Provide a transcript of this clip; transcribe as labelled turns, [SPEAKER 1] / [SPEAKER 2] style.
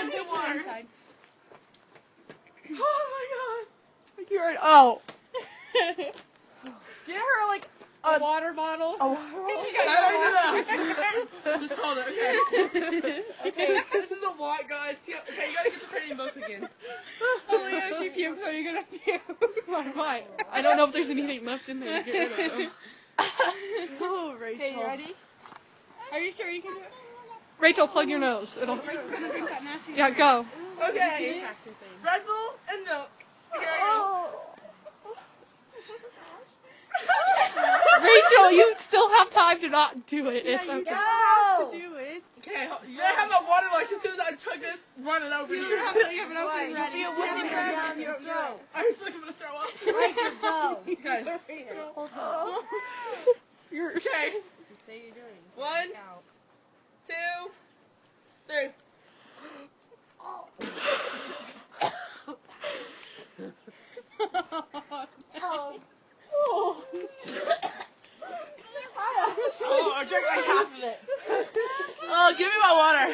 [SPEAKER 1] get the water.
[SPEAKER 2] Inside.
[SPEAKER 1] Oh my god.
[SPEAKER 3] You're oh.
[SPEAKER 1] Get her like
[SPEAKER 2] A water bottle.
[SPEAKER 3] Oh.
[SPEAKER 1] Just hold it, okay. Okay, this is a lot, guys. Okay, you gotta get the training books again.
[SPEAKER 2] Oh yeah, if she pukes, are you gonna puke?
[SPEAKER 3] Why? I don't know if there's anything left in there to get rid of them.
[SPEAKER 2] Oh, Rachel.
[SPEAKER 1] Okay, you ready?
[SPEAKER 2] Are you sure you can do it?
[SPEAKER 3] Rachel, plug your nose. It'll.
[SPEAKER 2] Rachel's gonna drink that nasty.
[SPEAKER 3] Yeah, go.
[SPEAKER 1] Okay. Red Bull and milk. Here I go.
[SPEAKER 3] Rachel, you still have time to not do it. It's
[SPEAKER 2] Yeah, you
[SPEAKER 3] okay.
[SPEAKER 2] don't have to do it.
[SPEAKER 1] Okay, you gotta have my water like as soon as I chug this, run it over
[SPEAKER 2] You
[SPEAKER 1] here.
[SPEAKER 2] have it open ready.
[SPEAKER 1] Be a whipping down your throat. I was like, I'm gonna throw up.
[SPEAKER 4] Rachel, go.
[SPEAKER 1] Okay.
[SPEAKER 3] You're
[SPEAKER 1] Okay.
[SPEAKER 4] Say you're doing.
[SPEAKER 1] 1, 2, 3. Oh, I drank like half of it. Oh, give me my water.